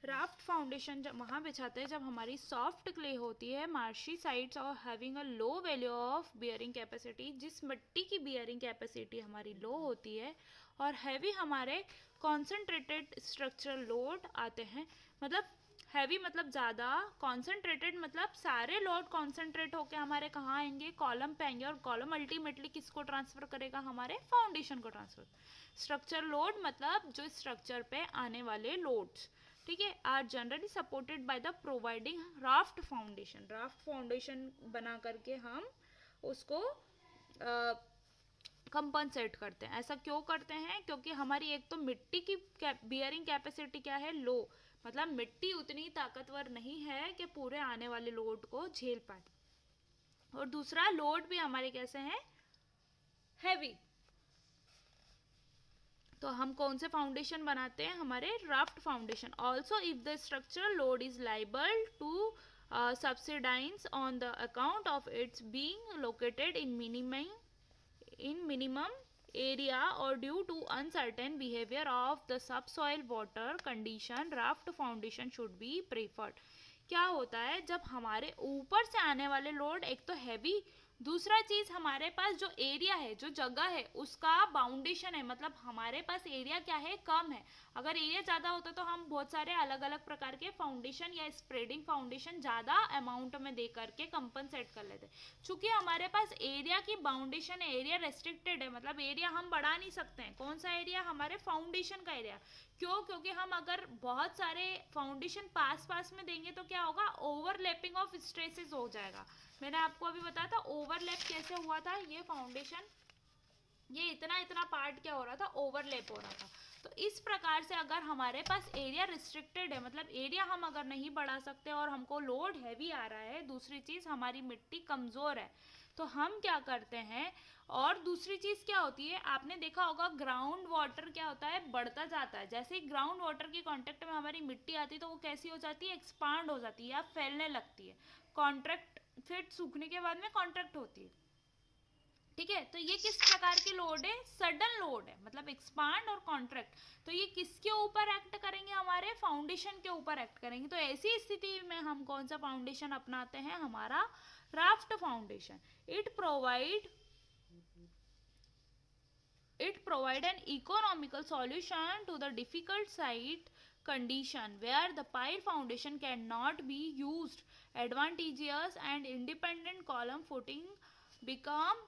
Raft foundation जब वहाँ बिछाते हैं जब हमारी सॉफ्ट क्ले होती है, मार्शी साइड्स और having a low value of bearing capacity, जिस मिट्टी की बियरिंग कैपेसिटी हमारी लो होती है, और हैवी हमारे कॉन्सेंट्रेटेड स्ट्रक्चरल लोड आते हैं। मतलब हैवी मतलब ज़्यादा, कॉन्सेंट्रेटेड मतलब सारे लोड कॉन्सेंट्रेट होके हमारे कहाँ आएंगे, कॉलम पे आएंगे, और कॉलम अल्टीमेटली किसको ट्रांसफर करेगा, हमारे फाउंडेशन को ट्रांसफर। स्ट्रक्चर लोड मतलब जो स्ट्रक्चर पे आने वाले लोड्स, ठीक है, are generally supported by the providing raft foundation. Raft foundation बना करके हम उसको कंपनसेट करते हैं। ऐसा क्यों करते हैं, क्योंकि हमारी एक तो मिट्टी की बियरिंग कैपेसिटी क्या है, लो, मतलब मिट्टी उतनी ताकतवर नहीं है कि पूरे आने वाले लोड को झेल पाए, और दूसरा लोड भी हमारे कैसे हैं, हैवी। तो हम कौन से फाउंडेशन बनाते हैं, हमारे raft foundation. Also if the structural load is liable to subsidize on the account of its being located in minimum area or due to uncertain behavior of the subsoil water condition, raft foundation should be preferred। क्या होता है, जब हमारे ऊपर से आने वाले load एक तो हैवी, दूसरा चीज हमारे पास जो एरिया है, जो जगह है, उसका बाउंडेशन है, मतलब हमारे पास एरिया क्या है, कम है। अगर एरिया ज़्यादा होता तो हम बहुत सारे अलग अलग प्रकार के फाउंडेशन या स्प्रेडिंग फाउंडेशन ज़्यादा अमाउंट में दे करके कंपनसेट कर लेते। चूंकि हमारे पास एरिया की बाउंडेशन है, एरिया रेस्ट्रिक्टेड है, मतलब एरिया हम बढ़ा नहीं सकते हैं। कौन सा एरिया, हमारे फाउंडेशन का एरिया। क्यों, क्योंकि हम अगर बहुत सारे फाउंडेशन पास पास में देंगे तो क्या होगा, ओवरलैपिंग ऑफ स्ट्रेसेस हो जाएगा। मैंने आपको अभी बताया था ओवरलैप कैसे हुआ था, ये फाउंडेशन, ये इतना इतना पार्ट क्या हो रहा था, ओवरलैप हो रहा था। तो इस प्रकार से अगर हमारे पास एरिया रिस्ट्रिक्टेड है, मतलब एरिया हम अगर नहीं बढ़ा सकते और हमको लोड हैवी आ रहा है, दूसरी चीज़ हमारी मिट्टी कमज़ोर है, तो हम क्या करते हैं। और दूसरी चीज़ क्या होती है, आपने देखा होगा ग्राउंड वाटर क्या होता है, बढ़ता जाता है। जैसे ही ग्राउंड वाटर के कांटेक्ट में हमारी मिट्टी आती है तो वो कैसी हो जाती है, एक्सपांड हो जाती है या फैलने लगती है। कॉन्ट्रैक्ट, फिर सूखने के बाद में कॉन्ट्रैक्ट होती है, ठीक है। तो ये किस प्रकार के लोड है, सडन लोड है, मतलब एक्सपांड और कॉन्ट्रैक्ट। तो ये किसके ऊपर एक्ट करेंगे, हमारे फाउंडेशन के ऊपर एक्ट करेंगे। तो ऐसी स्थिति में हम कौन सा फाउंडेशन अपनाते हैं, हमारा raft foundation. It provide an economical solution to the difficult site condition where the pile foundation cannot be used. Advantageous and independent column footing become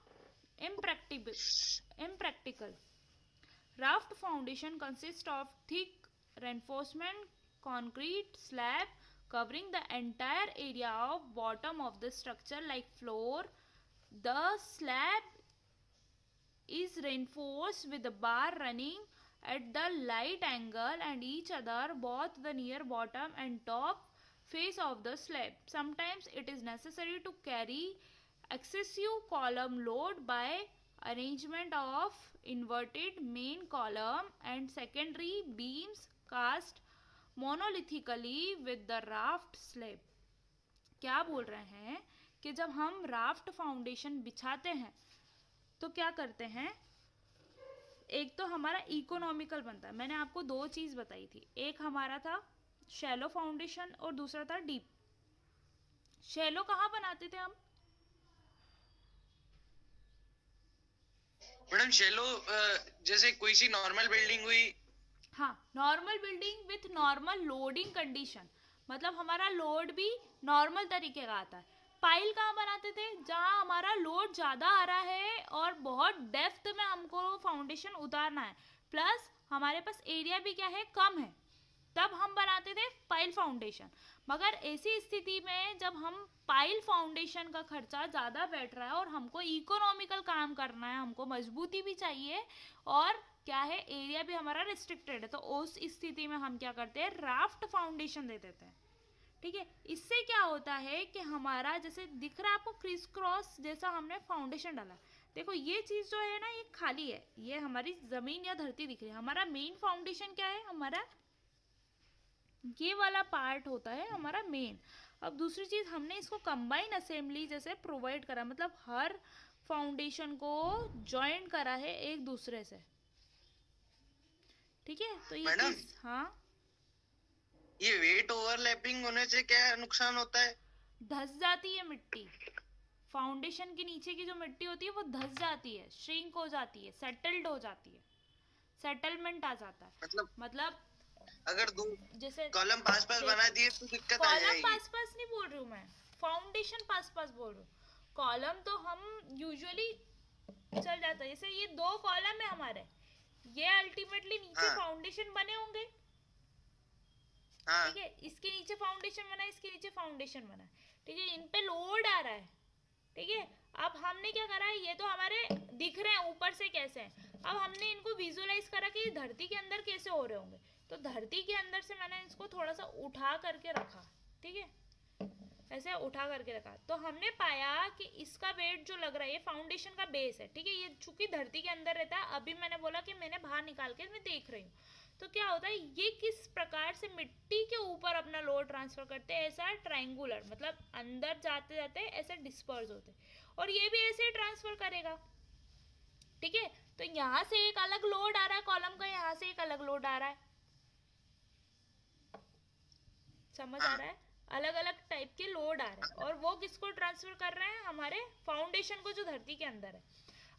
impractical. Raft foundation consists of thick reinforcement concrete slab covering the entire area of bottom of the structure like floor. The slab is reinforced with a bar running at the light angle and each other both the near bottom and top face of the slab. Sometimes it is necessary to carry excessive column load by arrangement of inverted main column and secondary beams cast monolithically with the raft slab। क्या बोल रहे हैं कि जब हम raft foundation बिछाते हैं तो क्या करते हैं, एक तो हमारा इकोनॉमिकल बनता है। मैंने आपको दो चीज़ बताई थी, एक हमारा था शैलो फाउंडेशन और दूसरा था डीप। शैलो कहाँ बनाते थे हम, मैडम शैलो जैसे कोई सी नॉर्मल बिल्डिंग हुई, हाँ, normal building with normal loading condition, मतलब हमारा लोड भी नॉर्मल तरीके का आता है। पाइल कहाँ बनाते थे, जहाँ हमारा लोड ज़्यादा आ रहा है और बहुत डेप्थ में हमको फाउंडेशन उतारना है, प्लस हमारे पास एरिया भी क्या है, कम है, तब हम बनाते थे पाइल फाउंडेशन। मगर ऐसी स्थिति में जब हम पाइल फाउंडेशन का खर्चा ज़्यादा बैठ रहा है और हमको इकोनॉमिकल काम करना है, हमको मजबूती भी चाहिए और क्या है, एरिया भी हमारा रिस्ट्रिक्टेड है, तो उस स्थिति में हम क्या करते हैं, राफ्ट फाउंडेशन दे देते हैं, ठीक है। इससे क्या होता है कि हमारा जैसे दिख रहा है आपको क्रिस क्रॉस जैसा हमने फाउंडेशन डाला। देखो ये चीज़ जो है ना, ये खाली है, ये हमारी ज़मीन या धरती दिख रही है। हमारा मेन फाउंडेशन क्या है, हमारा ये वाला पार्ट होता है हमारा मेन। अब दूसरी चीज़, हमने इसको कंबाइन असेंबली जैसे प्रोवाइड करा, मतलब हर फाउंडेशन को ज्वाइंट करा है एक दूसरे से, ठीक है। तो ये चीज़, हाँ ये वेट ओवरलैपिंग होने से क्या नुकसान होता है? धस जाती है मिट्टी, फाउंडेशन के नीचे की जो मिट्टी होती है वो धस जाती है, श्रिंक हो जाती है, सेटल्ड हो जाती है, सेटलमेंट आ जाता है। मतलब अगर दो जैसे कॉलम पास पास बना दिए तो दिक्कत आ कॉलम जाएगी। पास पास नहीं बोल रही हूँ मैं, फाउंडेशन पास पास बोल रही हूँ। कॉलम तो हम यूजुअली चल जाता है, जैसे ये दो कॉलम है हमारे, ये अल्टीमेटली नीचे फाउंडेशन बने होंगे, ठीक है, इसके नीचे फाउंडेशन बना है, इसके नीचे फाउंडेशन बना है, ठीक है, इन पे लोड आ रहा है, ठीक है। अब हमने क्या करा है, ये तो हमारे दिख रहे हैं ऊपर से कैसे हैं, अब हमने इनको विजुअलाइज करा कि धरती के अंदर कैसे हो रहे होंगे, तो धरती के अंदर से मैंने इसको थोड़ा सा उठा करके रखा, ठीक है, ऐसे उठा करके रखा, तो हमने पाया कि इसका वेट जो लग रहा है, ये फाउंडेशन का बेस है, ठीक है, ये चूंकि धरती के अंदर रहता है, अभी मैंने बोला कि मैंने बाहर निकाल के मैं देख रही हूँ, तो क्या होता है, ये किस प्रकार से मिट्टी के ऊपर अपना लोड ट्रांसफर करते हैं, ऐसा ट्रायंगुलर, मतलब अंदर जाते जाते ऐसे डिस्पर्स होते, और ये भी ऐसे ही ट्रांसफर करेगा, ठीक है। तो यहाँ से एक अलग लोड आ रहा है कॉलम का, यहाँ से एक अलग लोड आ रहा है, समझ आ रहा है, अलग अलग टाइप के लोड आ रहे हैं, और वो किसको ट्रांसफर कर रहे हैं, हमारे फाउंडेशन को जो धरती के अंदर है।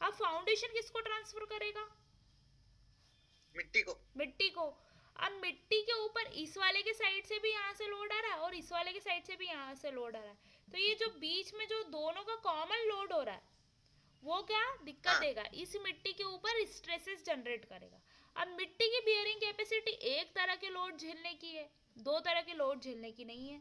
अब फाउंडेशन किसको ट्रांसफर करेगा, मिट्टी को, मिट्टी को। अब मिट्टी के ऊपर इस वाले के साइड से भी यहाँ से लोड आ रहा है, और इस वाले के साइड से भी यहाँ से लोड आ रहा है, तो ये जो बीच में जो दोनों का कॉमन लोड हो रहा है, वो क्या दिक्कत देगा, इस मिट्टी के ऊपर स्ट्रेसेस जनरेट करेगा। अब मिट्टी की बियरिंग कैपेसिटी एक तरह के लोड झेलने की है, दो तरह के लोड झेलने की नहीं है,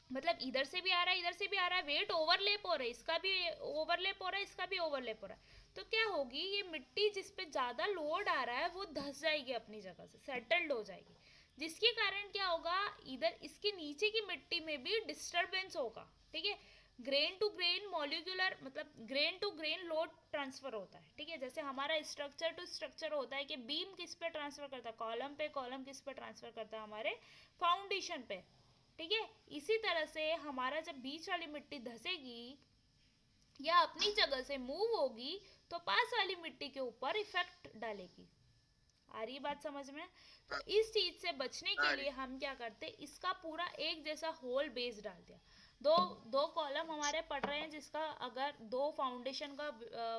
मतलब इधर से भी आ रहा है, इधर से भी आ रहा है, वेट ओवरलैप हो रहा है, इसका भी ओवरलैप हो रहा है, इसका भी ओवरलैप हो रहा है, तो क्या होगी, ये मिट्टी जिस पे ज्यादा लोड आ रहा है वो धस जाएगी अपनी जगह से, सेटल्ड हो जाएगी, जिसके कारण क्या होगा, इधर इसके नीचे की मिट्टी में भी डिस्टरबेंस होगा, ठीक है, ग्रेन टू ग्रेन मॉलिक्यूलर, मतलब grain to grain load transfer होता है, ठीक है, जैसे हमारा स्ट्रक्चर टू स्ट्रक्चर होता है कि बीम किस पे ट्रांसफर करता है, कॉलम पे, कॉलम किस पे ट्रांसफर करता है, हमारे फाउंडेशन पे, ठीक है। इसी तरह से हमारा जब बीच वाली मिट्टी धसेगी या अपनी जगह से मूव होगी, तो पास वाली मिट्टी के ऊपर इफेक्ट डालेगी। आ रही बात समझ में? तो इस चीज से बचने के लिए हम क्या करते, इसका पूरा एक जैसा होल बेस डाल दिया, दो कॉलम हमारे पड़ रहे हैं, जिसका अगर दो फाउंडेशन का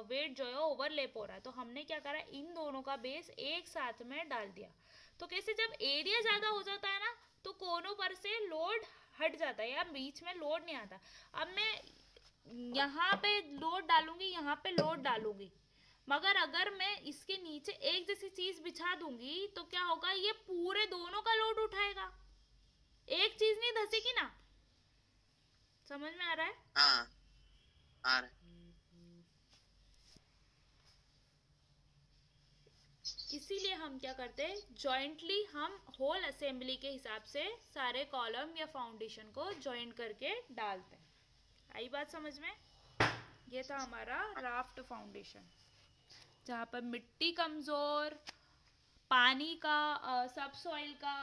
वेट जो है ओवरलैप हो रहा है, तो हमने क्या करा, इन दोनों का बेस एक साथ में डाल दिया, तो कैसे, जब एरिया ज्यादा हो जाता है ना, तो कोनों पर से लोड हट जाता है, या बीच में लोड नहीं आता। अब मैं यहाँ पे लोड डालूंगी, यहाँ पे लोड डालूंगी, मगर अगर मैं इसके नीचे एक जैसी चीज बिछा दूंगी, तो क्या होगा, ये पूरे दोनों का लोड उठाएगा, एक चीज नहीं धसेगी ना, समझ में आ रहा है? हाँ, आ रहा है। इसीलिए हम क्या करते हैं, जॉइंटली हम होल असेंबली के हिसाब से सारे कॉलम या फाउंडेशन को जॉइंट करके डालते हैं। आई बात समझ में? ये था हमारा राफ्ट फाउंडेशन, जहाँ पर मिट्टी कमजोर, पानी का सब सॉइल का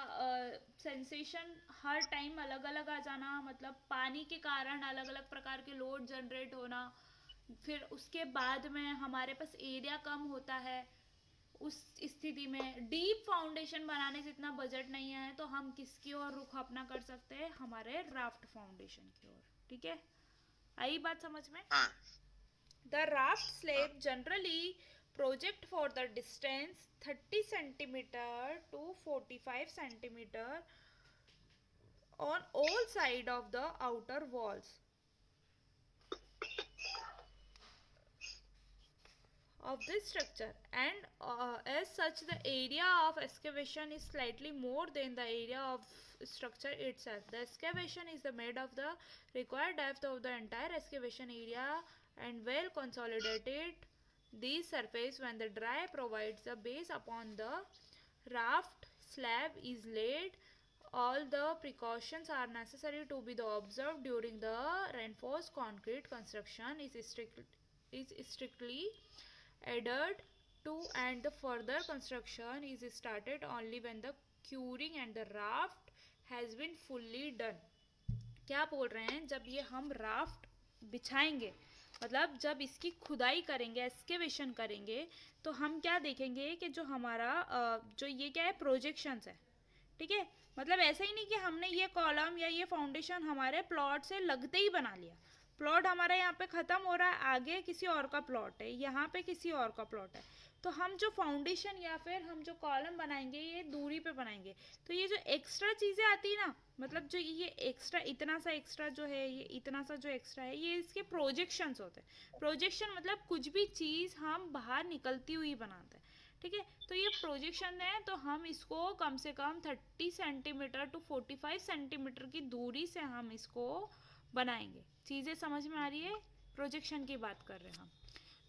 सेंसेशन हर टाइम अलग अलग आ जाना, मतलब पानी के कारण अलग अलग प्रकार के लोड जनरेट होना, फिर उसके बाद में हमारे पास एरिया कम होता है, उस स्थिति में डीप फाउंडेशन बनाने से इतना बजट नहीं है, तो हम किसकी ओर रुख अपना कर सकते हैं, हमारे राफ्ट फाउंडेशन की ओर, ठीक है? आई बात समझ में? The raft slab generally project for the distance 30 centimeter to 45 centimeter on all side of the outer walls of this structure, and as such the area of excavation is slightly more than the area of structure itself. The excavation is made of the required depth of the entire excavation area and well consolidated this surface when the dry provides the base upon the raft slab is laid. All the precautions are necessary to be observed during the reinforced concrete construction is strictly adhered to, and the further construction is started only when the curing and the raft has been fully done. क्या बोल रहे हैं, जब ये हम raft बिछाएंगे, मतलब जब इसकी खुदाई करेंगे, एक्सकेवेशन करेंगे, तो हम क्या देखेंगे कि जो हमारा जो ये क्या है, प्रोजेक्शंस है, ठीक है, मतलब ऐसा ही नहीं कि हमने ये कॉलम या ये फाउंडेशन हमारे प्लॉट से लगते ही बना लिया। प्लॉट हमारा यहाँ पे ख़त्म हो रहा है, आगे किसी और का प्लॉट है, यहाँ पे किसी और का प्लॉट है, तो हम जो फाउंडेशन या फिर हम जो कॉलम बनाएंगे ये दूरी पे बनाएंगे। तो ये जो एक्स्ट्रा चीज़ें आती है ना, मतलब जो ये एक्स्ट्रा इतना सा एक्स्ट्रा जो है, ये इतना सा जो एक्स्ट्रा है, ये इसके प्रोजेक्शंस होते हैं। प्रोजेक्शन मतलब कुछ भी चीज़ हम बाहर निकलती हुई बनाते हैं। ठीक है, तो ये प्रोजेक्शन है, तो हम इसको कम से कम 30 सेंटीमीटर टू 45 सेंटीमीटर की दूरी से हम इसको बनाएंगे। चीज़ें समझ में आ रही है? प्रोजेक्शन की बात कर रहे हैं हम।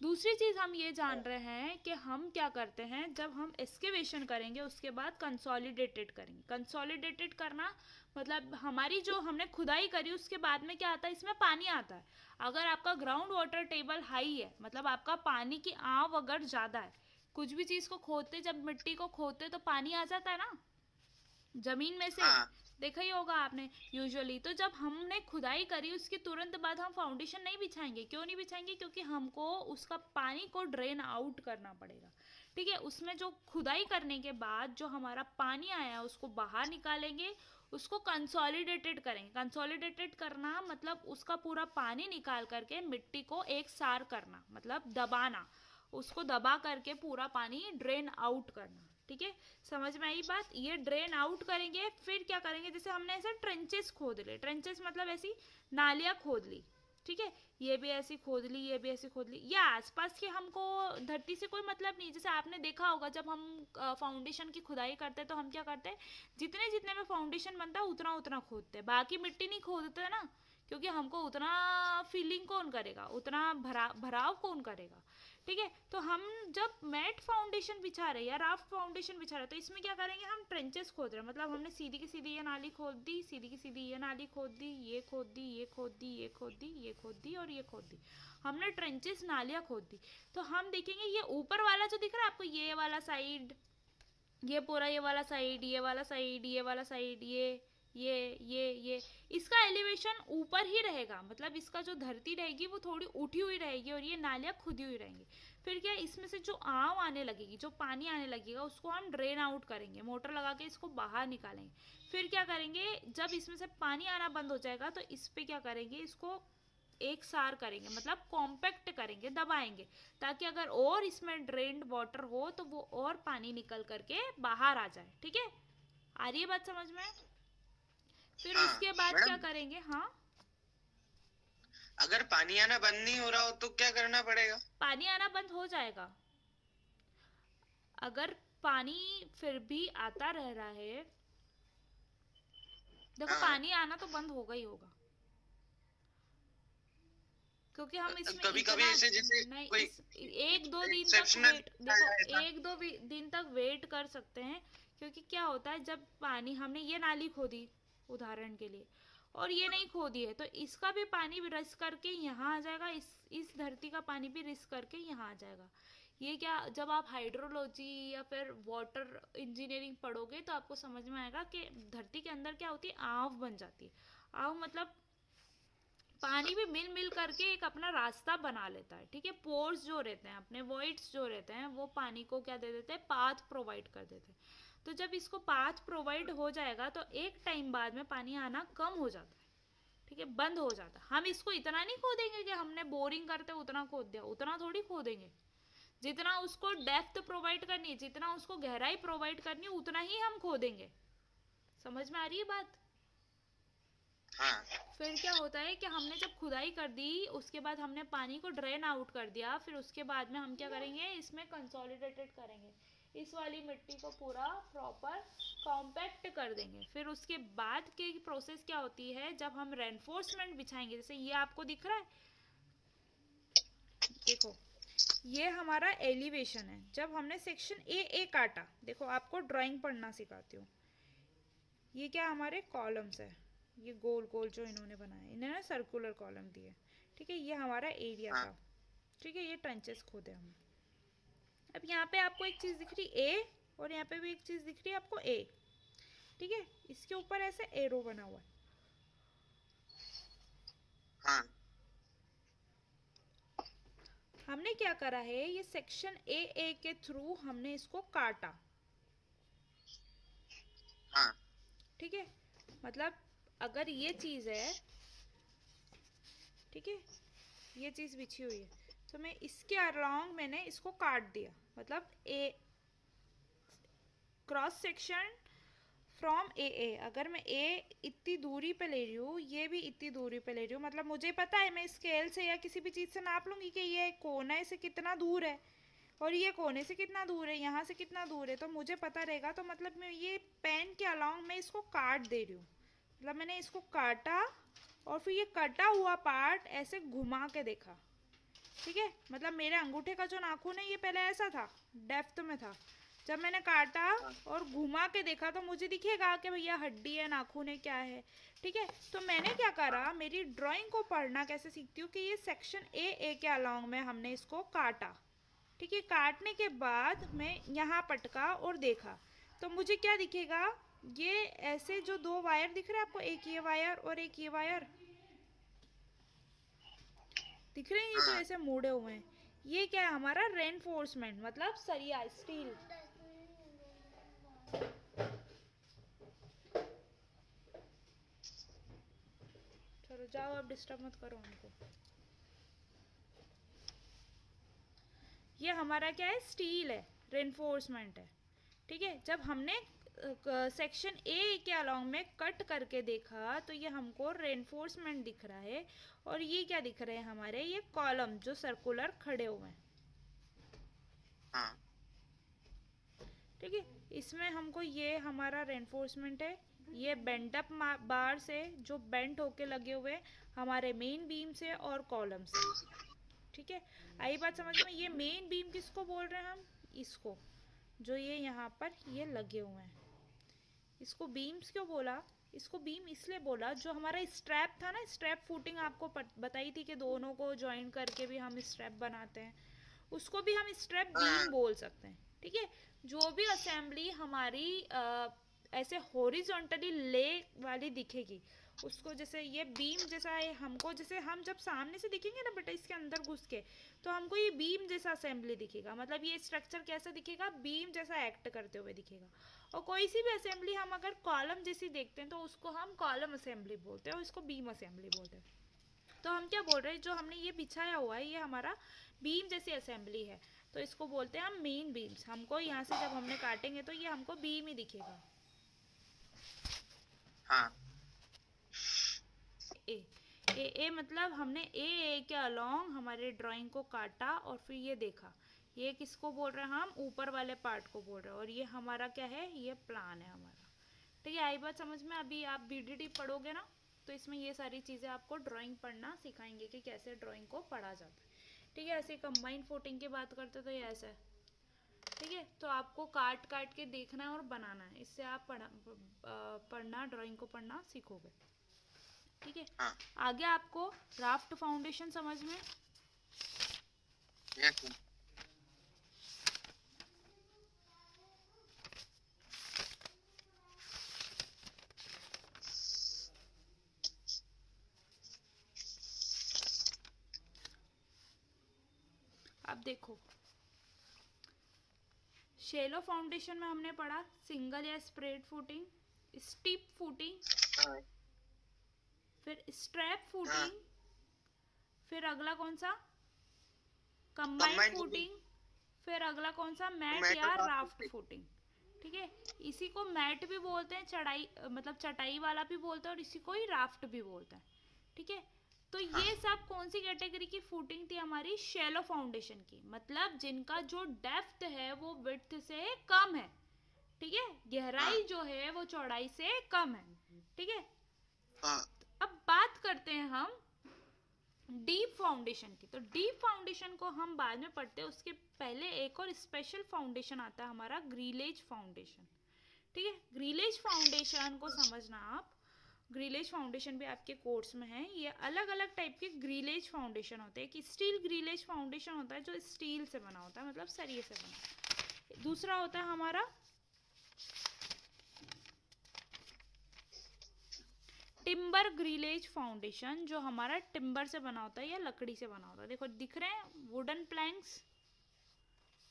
दूसरी चीज़ हम ये जान रहे हैं कि हम क्या करते हैं, जब हम एक्सकेवेशन करेंगे उसके बाद कंसोलिडेटेड करेंगे। कंसोलिडेटेड करना मतलब हमारी जो हमने खुदाई करी उसके बाद में क्या आता है, इसमें पानी आता है। अगर आपका ग्राउंड वाटर टेबल हाई है, मतलब आपका पानी की आव अगर ज़्यादा है, कुछ भी चीज़ को खोदते, जब मिट्टी को खोदते तो पानी आ जाता है ना जमीन में से, हाँ देखा ही होगा आपने यूजुअली। तो जब हमने खुदाई करी उसके तुरंत बाद हम फाउंडेशन नहीं बिछाएंगे। क्यों नहीं बिछाएंगे? क्योंकि हमको उसका पानी को ड्रेन आउट करना पड़ेगा। ठीक है, उसमें जो खुदाई करने के बाद जो हमारा पानी आया उसको बाहर निकालेंगे, उसको कंसोलिडेटेड करेंगे। कंसोलिडेटेड करना मतलब उसका पूरा पानी निकाल करके मिट्टी को एक सार करना, मतलब दबाना, उसको दबा करके पूरा पानी ड्रेन आउट करना। ठीक है, समझ में आई बात? ये ड्रेन आउट करेंगे, फिर क्या करेंगे, जैसे हमने ऐसे ट्रेंचेस खोद लिए, ट्रेंचेस मतलब ऐसी नालियाँ खोद ली। ठीक है, ये भी ऐसी खोद ली, ये भी ऐसी खोद ली, या आसपास के हमको धरती से कोई मतलब नहीं। जैसे आपने देखा होगा जब हम फाउंडेशन की खुदाई करते हैं तो हम क्या करते हैं, जितने जितने में फाउंडेशन बनता है उतना उतना खोदते हैं, बाकी मिट्टी नहीं खोदते ना, क्योंकि हमको उतना फीलिंग कौन करेगा, उतना भराव कौन करेगा। ठीक है, तो हम जब मैट फाउंडेशन बिछा रहे हैं या राफ्ट फाउंडेशन बिछा रहे हैं तो इसमें क्या करेंगे, हम ट्रेंचेस खोद रहे हैं। मतलब हमने सीधी की सीधी ये नाली खोद दी, सीधी की सीधी ये नाली खोद दी, ये खोद दी, ये खोद दी, ये खोद दी, ये खोद दी और ये खोद दी। हमने ट्रेंचेस नालियाँ खोद दी। तो हम देखेंगे ये ऊपर वाला जो दिख रहा है आपको, ये वाला साइड, ये पूरा ये वाला साइड, ये वाला साइड, ये वाला साइड, ये इसका एलिवेशन ऊपर ही रहेगा। मतलब इसका जो धरती रहेगी वो थोड़ी उठी हुई रहेगी और ये नालियाँ खुदी हुई रहेंगी। फिर क्या, इसमें से जो आव आने लगेगी, जो पानी आने लगेगा, उसको हम ड्रेन आउट करेंगे, मोटर लगा के इसको बाहर निकालेंगे। फिर क्या करेंगे, जब इसमें से पानी आना बंद हो जाएगा तो इस पे क्या करेंगे, इसको एक सार करेंगे, मतलब कॉम्पैक्ट करेंगे, दबाएंगे, ताकि अगर और इसमें ड्रेन्ड वाटर हो तो वो और पानी निकल करके बाहर आ जाए। ठीक है, आ रही है बात समझ में? फिर हाँ उसके बाद क्या मैडम, करेंगे, हाँ, अगर पानी आना बंद नहीं हो रहा हो तो क्या करना पड़ेगा? पानी आना बंद हो जाएगा। अगर पानी फिर भी आता रह रहा है, देखो हाँ, पानी आना तो बंद होगा ही होगा, क्योंकि हम इसमें कभी कभी इतना ऐसे जैसे नहीं, कोई इस एक दो दिन तक एक्सेप्शनल वेट, देखो ऐसा। एक दो दिन तक वेट कर सकते हैं। क्योंकि क्या होता है, जब पानी हमने ये नाली खोदी उदाहरण के लिए और ये नहीं खोदी है, तो इसका भी पानी भी रिस करके यहाँ आ जाएगा, इस धरती का पानी भी रिस करके यहाँ आ जाएगा। ये क्या, जब आप हाइड्रोलॉजी या फिर वाटर इंजीनियरिंग पढ़ोगे तो आपको समझ में आएगा कि धरती के अंदर क्या होती है, आव बन जाती है। आव मतलब पानी भी मिल मिल करके एक अपना रास्ता बना लेता है। ठीक है, पोर्स जो रहते हैं अपने, वॉइड्स जो रहते हैं, वो पानी को क्या दे देते हैं, पाथ प्रोवाइड कर देते हैं। तो जब इसको पाथ प्रोवाइड हो जाएगा तो एक टाइम बाद में पानी आना कम हो जाता है। ठीक है, बंद हो जाता है। हम इसको इतना नहीं खोदेंगे कि हमने बोरिंग करते उतना खोद दिया, उतना थोड़ी खोदेंगे। जितना उसको डेप्थ प्रोवाइड करनी है, जितना उसको गहराई प्रोवाइड करनी है, उतना ही हम खोदेंगे। समझ में आ रही है बात? हाँ फिर क्या होता है कि हमने जब खुदाई कर दी उसके बाद हमने पानी को ड्रेन आउट कर दिया, फिर उसके बाद में हम क्या करेंगे, इसमें कंसोलिडेटेड करेंगे, इस वाली मिट्टी को पूरा प्रॉपर कॉम्पैक्ट कर देंगे। फिर उसके बाद की प्रोसेस क्या होती है, जब हम रेनफोर्समेंट बिछाएंगे, जैसे ये आपको दिख रहा है, देखो ये हमारा एलिवेशन है। जब हमने सेक्शन ए काटा, देखो आपको ड्राइंग पढ़ना सिखाती हूँ, ये क्या हमारे कॉलम्स है, ये गोल गोल जो इन्होंने बनाया, इन्होंने ना सर्कुलर कॉलम दिए। ठीक है, ये हमारा एरिया हाँ था। ठीक है, ये ट्रेंचेस खोदे हमने। अब यहाँ पे आपको एक चीज़ दिख रही ए, और यहाँ पे भी एक चीज़ दिख रही है आपको ए। ठीक है, इसके ऊपर ऐसे एरो बना हुआ है। हाँ हमने क्या करा है, ये सेक्शन ए के थ्रू हमने इसको काटा। हाँ मतलब अगर ये चीज़ है, ठीक है, ये चीज़ बिछी हुई है, तो मैं इसके अलोंग मैंने इसको काट दिया, मतलब ए क्रॉस सेक्शन फ्रॉम ए, अगर मैं ए इतनी दूरी पे ले रही हूँ, ये भी इतनी दूरी पे ले रही हूँ, मतलब मुझे पता है, मैं स्केल से या किसी भी चीज़ से नाप लूँगी कि ये कोने से कितना दूर है और ये कोने से कितना दूर है, यहाँ से कितना दूर है, तो मुझे पता रहेगा। तो मतलब मैं ये पेन के अलोंग मैं इसको काट दे रही हूँ, मतलब मैंने इसको काटा और फिर ये कटा हुआ पार्ट ऐसे घुमा के देखा, ठीक है। मतलब मेरे अंगूठे का जो नाखून है ये पहले ऐसा था, डेप्थ में था, जब मैंने काटा और घुमा के देखा तो मुझे दिखेगा कि भैया हड्डी है, नाखून है, क्या है, ठीक है। तो मैंने क्या करा, मेरी ड्राइंग को पढ़ना कैसे सीखती हूँ कि ये सेक्शन ए के अलोंग में हमने इसको काटा, ठीक है। काटने के बाद मैं यहाँ पटका और देखा, तो मुझे क्या दिखेगा, ये ऐसे जो दो वायर दिख रहे हैं आपको, एक ये वायर और एक ये वायर दिख रहे हैं, ये जो ऐसे मुड़े हुए हैं, ये क्या है, हमारा रेनफोर्समेंट, मतलब सरिया, स्टील। चलो जाओ, अब डिस्टर्ब मत करो हमको। ये हमारा क्या है, स्टील है, रेनफोर्समेंट है, ठीक है। जब हमने सेक्शन ए के अलोंग में कट करके देखा तो ये हमको रेनफोर्समेंट दिख रहा है, और ये क्या दिख रहे हैं हमारे, ये कॉलम जो सर्कुलर खड़े हुए हैं, ठीक है। इसमें हमको ये हमारा रेनफोर्समेंट है, ये बेंट अप बार से जो बेंट होके लगे हुए हमारे मेन बीम से और कॉलम से, ठीक है। आई बात समझ में। ये मेन बीम किसको बोल रहे हैं हम, इसको, जो ये यहाँ पर ये लगे हुए हैं, इसको बीम्स क्यों बोला, इसको बीम इसलिए बोला, जो हमारा स्ट्रैप था ना, स्ट्रैप फुटिंग आपको बताई थी कि दोनों को ज्वाइन करके भी हम स्ट्रैप बनाते हैं, उसको भी हम स्ट्रैप बीम बोल सकते हैं, ठीक है। जो भी असेंबली हमारी ऐसे हॉरिजॉन्टली ले वाली दिखेगी, उसको जैसे ये बीम जैसा है हमको, जैसे हम जब सामने से दिखेंगे ना बेटा इसके अंदर घुस के, तो हमको ये बीम जैसा असेंबली दिखेगा, मतलब ये स्ट्रक्चर कैसा दिखेगा, बीम जैसा एक्ट करते हुए दिखेगा। और कोई सी भी असेंबली हम अगर कॉलम जैसी देखते हैं तो उसको हम कॉलम असेंबली बोलते हैं और इसको बीम असेंबली बोलते हैं। तो हम क्या बोल रहे हैं, जो हमने ये बिछाया हुआ है ये हमारा बीम जैसी असेंबली है, तो इसको बोलते हैं हम मेन बीम्स। हमको यहाँ से जब हमने काटेंगे तो ये हमको बीम ही दिखेगा। हाँ। ए मतलब हमने ए के अलोंग हमारे ड्राइंग को काटा और फिर ये देखा, ये किसको बोल रहे हैं हम, ऊपर वाले पार्ट को बोल रहे हैं, और ये हमारा क्या है, ये प्लान है हमारा, ठीक है। आई बात समझ में। अभी आप बीडीडी पढ़ोगे ना तो इसमें ये सारी चीज़ें आपको ड्राइंग पढ़ना सिखाएंगे कि कैसे ड्राइंग को पढ़ा जाता है, ठीक है। ऐसे कंबाइंड फोटिंग की बात करते तो ये ऐसा है, ठीक है। तो आपको काट काट के देखना है और बनाना है, इससे आप पढ़ना ड्राइंग को पढ़ना सीखोगे, ठीक है। आगे आपको राफ्ट फाउंडेशन समझ में, अब देखो शेलो फाउंडेशन में हमने पढ़ा सिंगल या स्प्रेड फुटिंग, स्टीप फुटिंग, फिर स्ट्रैप फुटिंग, फिर अगला कौन सा, कंबाइंड फुटिंग, फिर अगला कौन सा, मैट या राफ्ट फुटिंग, ठीक है। इसी को मैट भी बोलते हैं, चढ़ाई मतलब चटाई वाला भी बोलते हैं, और इसी को ही राफ्ट भी बोलते हैं, ठीक है। तो ये सब कौन सी कैटेगरी की फुटिंग थी हमारी, शैलो फाउंडेशन की, मतलब जिनका जो डेप्थ है वो विड्थ से कम है, ठीक है, गहराई जो है वो चौड़ाई से कम है, ठीक है। अब बात करते हैं हम डीप फाउंडेशन की। तो डीप फाउंडेशन को हम बाद में पढ़ते हैं, उसके पहले एक और स्पेशल फाउंडेशन आता है हमारा, ग्रिलेज फाउंडेशन, ठीक है। ग्रिलेज फाउंडेशन को समझना आप, ग्रिलेज फाउंडेशन भी आपके कोर्स में है। ये अलग अलग टाइप के ग्रिलेज फाउंडेशन होते हैं। एक स्टील ग्रिलेज फाउंडेशन होता है जो स्टील से बना होता है, मतलब सरिये से बना। दूसरा होता है हमारा टिम्बर ग्रिलेज फाउंडेशन, जो हमारा टिम्बर से बना होता है या लकड़ी से बना होता है। देखो दिख रहे हैं वुडन प्लैंक्स,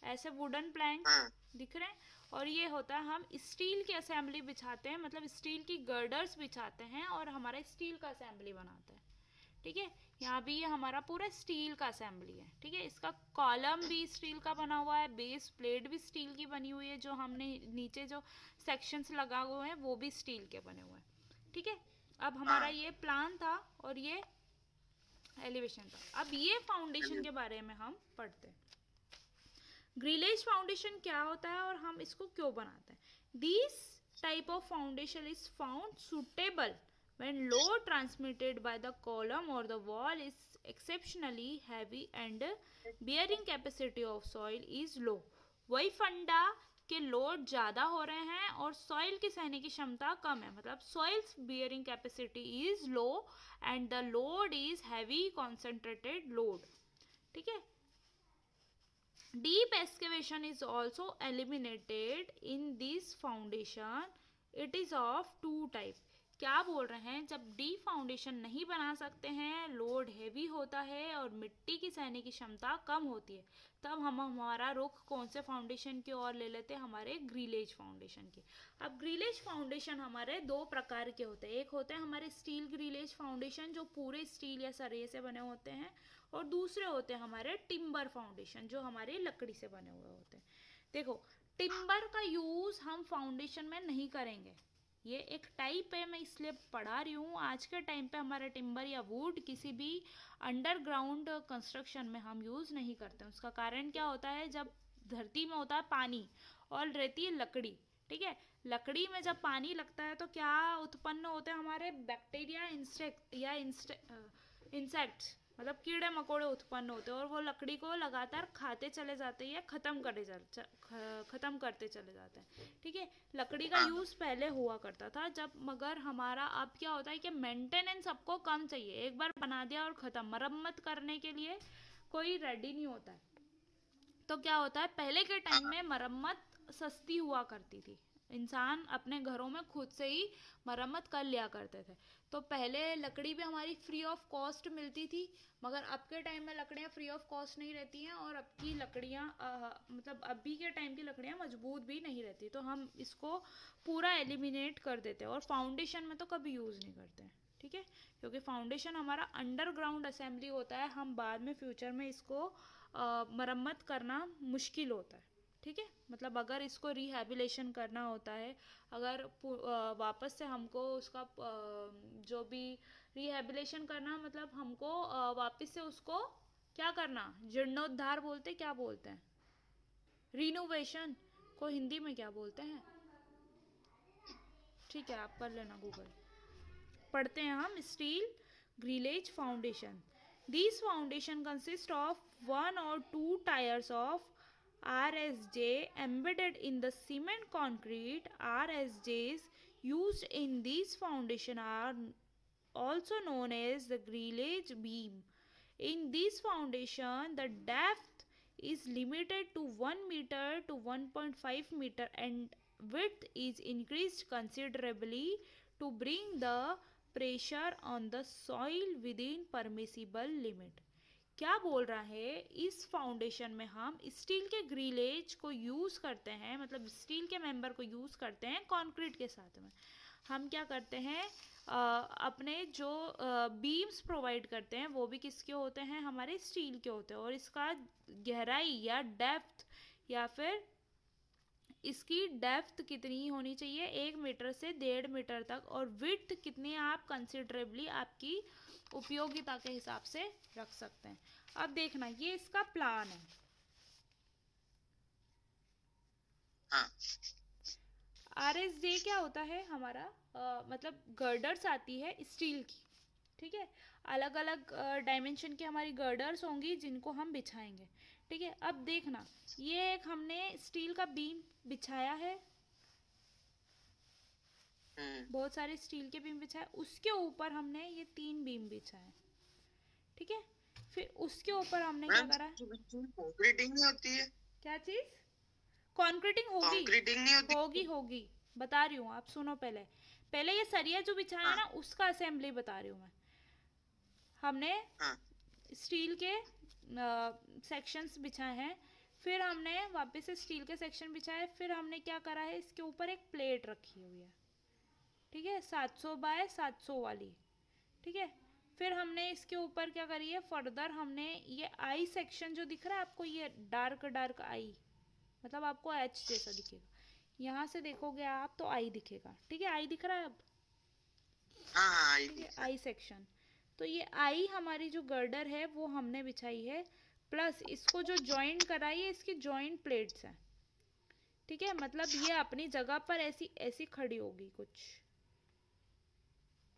ऐसे वुडन प्लैंक्स दिख रहे हैं। और ये होता है हम स्टील की असेंबली बिछाते हैं, मतलब स्टील की गर्डर्स बिछाते हैं और हमारा स्टील का असेंबली बनाते हैं। ठीक है, यहाँ भी ये हमारा पूरा स्टील का असेंबली है। ठीक है, इसका कॉलम भी स्टील का बना हुआ है, बेस प्लेट भी स्टील की बनी हुई है, जो हमने नीचे जो सेक्शंस लगा हुए हैं वो भी स्टील के बने हुए हैं। ठीक है, अब हमारा ये प्लान था और ये एलिवेशन था। अब ये फाउंडेशन के बारे में हम पढ़ते हैं। ग्रिलेज फाउंडेशन क्या होता है और हम इसको क्यों बनाते हैं। This type of foundation is found suitable when load transmitted by the column or the wall is exceptionally heavy and bearing capacity of soil is low। वही फंडा के लोड ज़्यादा हो रहे हैं और सॉइल की सहने की क्षमता कम है, मतलब soils bearing capacity is low and the load is heavy concentrated load. ठीक है, deep excavation is also eliminated in this foundation। it is of two type। क्या बोल रहे हैं, जब डीप फाउंडेशन नहीं बना सकते हैं, लोड हैवी होता है और मिट्टी की सहने की क्षमता कम होती है, तब हम हमारा रुख कौन से फाउंडेशन की ओर ले लेते हैं, हमारे ग्रिलेज फाउंडेशन की। अब ग्रिलेज फाउंडेशन हमारे दो प्रकार के होते हैं। एक होते हैं हमारे स्टील ग्रिलेज फाउंडेशन जो पूरे स्टील या सरिये से बने होते हैं, और दूसरे होते हैं हमारे टिम्बर फाउंडेशन जो हमारे लकड़ी से बने हुए होते हैं। देखो, टिम्बर का यूज़ हम फाउंडेशन में नहीं करेंगे, ये एक टाइप है, मैं इसलिए पढ़ा रही हूँ। आज के टाइम पे हमारे टिम्बर या वुड किसी भी अंडरग्राउंड कंस्ट्रक्शन में हम यूज़ नहीं करते हैं। उसका कारण क्या होता है, जब धरती में होता है पानी और रहती है लकड़ी। ठीक है, लकड़ी में जब पानी लगता है तो क्या उत्पन्न होते हैं, हमारे बैक्टीरिया, इंसेक्ट्स मतलब कीड़े मकोड़े उत्पन्न होते हैं और वो लकड़ी को लगातार खाते चले जाते हैं या ख़त्म करते चले जाते हैं। ठीक है, लकड़ी का यूज़ पहले हुआ करता था जब, मगर हमारा अब क्या होता है कि मेंटेनेंस सबको कम चाहिए, एक बार बना दिया और ख़त्म, मरम्मत करने के लिए कोई रेडी नहीं होता है। तो क्या होता है, पहले के टाइम में मरम्मत सस्ती हुआ करती थी, इंसान अपने घरों में खुद से ही मरम्मत कर लिया करते थे। तो पहले लकड़ी भी हमारी फ्री ऑफ कॉस्ट मिलती थी, मगर अब के टाइम में लकड़ियाँ फ्री ऑफ कॉस्ट नहीं रहती हैं और अब की लकड़ियाँ मतलब अभी के टाइम की लकड़ियाँ मजबूत भी नहीं रहती, तो हम इसको पूरा एलिमिनेट कर देते हैं और फाउंडेशन में तो कभी यूज़ नहीं करते हैं। ठीक है, क्योंकि फाउंडेशन हमारा अंडरग्राउंड असेंबली होता है, हम बाद में फ्यूचर में इसको मरम्मत करना मुश्किल होता है। ठीक है, मतलब अगर इसको रिहैबिलेशन करना होता है, अगर वापस से हमको उसका जो भी रिहैबिलेशन करना, मतलब हमको वापस से उसको क्या करना, जीर्णोद्धार बोलते, क्या बोलते हैं, रिनोवेशन को हिंदी में क्या बोलते हैं। ठीक है, आप कर लेना गूगल। पढ़ते हैं हम steel grillage foundation. This foundation consist of 1 or 2 tiers of RSJ embedded in the cement concrete। RSJs used in this foundation are also known as the grillage beam। In this foundation, the depth is limited to 1 meter to 1.5 meter and width is increased considerably to bring the pressure on the soil within permissible limit। क्या बोल रहा है, इस foundation में हम steel के grillage को use करते हैं, मतलब स्टील के मेंबर को यूज़ करते हैं कंक्रीट के साथ में। हम क्या करते हैं, अपने जो बीम्स प्रोवाइड करते हैं वो भी किसके होते हैं, हमारे स्टील के होते हैं, और इसका गहराई या डेप्थ या फिर इसकी डेप्थ कितनी होनी चाहिए, 1 मीटर से 1.5 मीटर तक, और विड्थ कितनी आप कंसिडरेबली आपकी उपयोगिता के हिसाब से रख सकते हैं। अब देखना, ये इसका प्लान है। RSJ क्या होता है हमारा, मतलब गर्डर्स आती है स्टील की। ठीक है, अलग अलग डायमेंशन की हमारी गर्डर्स होंगी जिनको हम बिछाएंगे। ठीक है, अब देखना, ये एक हमने स्टील का बीम बिछाया है, बहुत सारे स्टील के बीम बिछाए, उसके ऊपर हमने ये 3 बीम बिछाए। ठीक है, फिर उसके ऊपर हमने क्या करा, कंक्रीटिंग नहीं होती है, क्या चीज, कंक्रीटिंग होगी, कंक्रीटिंग नहीं होती, होगी बता रही हूँ, आप सुनो। पहले ये सरिया जो बिछाया ना, उसका असेंबली बता रही हूँ मैं। हमने स्टील के सेक्शंस बिछाए हैं, फिर हमने वापस से स्टील के सेक्शन बिछाए, फिर हमने क्या करा है, इसके ऊपर एक प्लेट रखी हुई है, ठीक है, 700 बाय 700 वाली, ठीक है। फिर हमने इसके ऊपर क्या करी है, फर्दर हमने ये आई सेक्शन जो दिख रहा है आपको, ये डार्क डार्क आई, मतलब आपको एच जैसा दिखेगा, यहाँ से देखोगे आप तो आई दिखेगा, ठीक है, आई दिख रहा है अब, हाँ ठीक है, आई सेक्शन। तो ये आई हमारी जो गर्डर है वो हमने बिछाई है, प्लस इसको जो जॉइंट कराई है इसकी जॉइंट प्लेट्स हैं, ठीक है, मतलब ये अपनी जगह पर ऐसी ऐसी खड़ी होगी कुछ,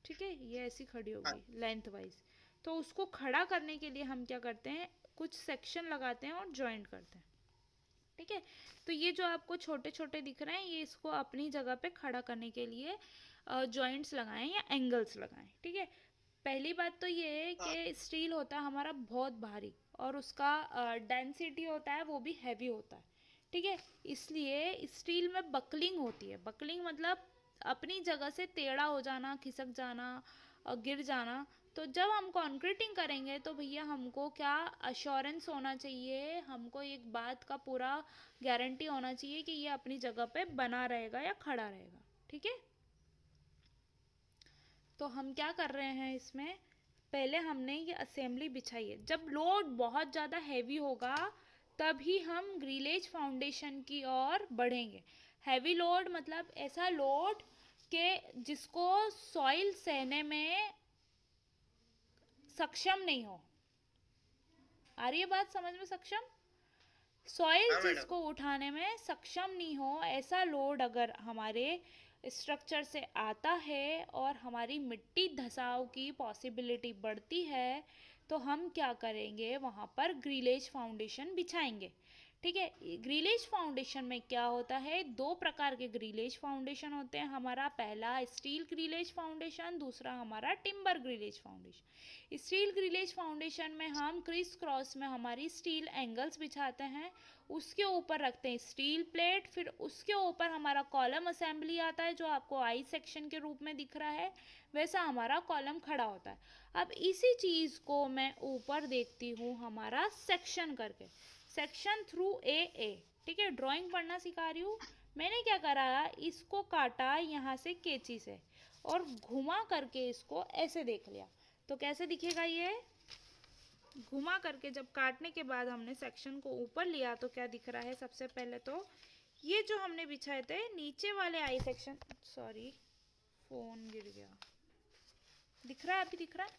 ठीक है, ये ऐसी खड़ी होगी लेंथ वाइज। तो उसको खड़ा करने के लिए हम क्या करते हैं, कुछ सेक्शन लगाते हैं और जॉइंट करते हैं, ठीक है। तो ये जो आपको छोटे छोटे दिख रहे हैं, ये इसको अपनी जगह पे खड़ा करने के लिए जॉइंट्स लगाएं या एंगल्स लगाएं, ठीक है। पहली बात तो ये है कि स्टील होता है हमारा बहुत भारी, और उसका डेंसिटी होता है वो भी हैवी होता है, ठीक है। इसलिए स्टील में बकलिंग होती है, बकलिंग मतलब अपनी जगह से टेढ़ा हो जाना, खिसक जाना, गिर जाना। तो जब हम कंक्रीटिंग करेंगे तो भैया हमको क्या अश्योरेंस होना चाहिए, हमको एक बात का पूरा गारंटी होना चाहिए कि ये अपनी जगह पे बना रहेगा या खड़ा रहेगा, ठीक है। तो हम क्या कर रहे हैं इसमें, पहले हमने ये असेंबली बिछाई है, जब लोड बहुत ज़्यादा हैवी होगा तभी हम ग्रिलेज फाउंडेशन की ओर बढ़ेंगे। हैवी लोड मतलब ऐसा लोड के जिसको सॉइल सहने में सक्षम नहीं हो, आ रही है बात समझ में, सक्षम, सॉइल जिसको उठाने में सक्षम नहीं हो, ऐसा लोड अगर हमारे स्ट्रक्चर से आता है और हमारी मिट्टी धसाव की पॉसिबिलिटी बढ़ती है, तो हम क्या करेंगे, वहाँ पर ग्रिलेज फाउंडेशन बिछाएंगे, ठीक है। ग्रिलेज फाउंडेशन में क्या होता है, दो प्रकार के ग्रिलेज फाउंडेशन होते हैं हमारा, पहला स्टील ग्रिलेज फाउंडेशन, दूसरा हमारा timber grillage foundation. Steel grillage foundation में हम क्रिस क्रॉस में हमारी स्टील एंगल्स बिछाते हैं, उसके ऊपर रखते हैं स्टील प्लेट, फिर उसके ऊपर हमारा कॉलम असेंबली आता है जो आपको आई सेक्शन के रूप में दिख रहा है, वैसा हमारा कॉलम खड़ा होता है। अब इसी चीज़ को मैं ऊपर देखती हूँ हमारा सेक्शन करके, सेक्शन थ्रू ए, ठीक है, ड्राइंग पढ़ना सिखा रही हूँ। मैंने क्या करा, इसको काटा यहाँ से कैंची से और घुमा करके इसको ऐसे देख लिया, तो कैसे दिखेगा ये, घुमा करके जब काटने के बाद हमने सेक्शन को ऊपर लिया तो क्या दिख रहा है, सबसे पहले तो ये जो हमने बिछाए थे नीचे वाले आई सेक्शन, सॉरी फोन गिर गया, दिख रहा है, अभी दिख रहा है,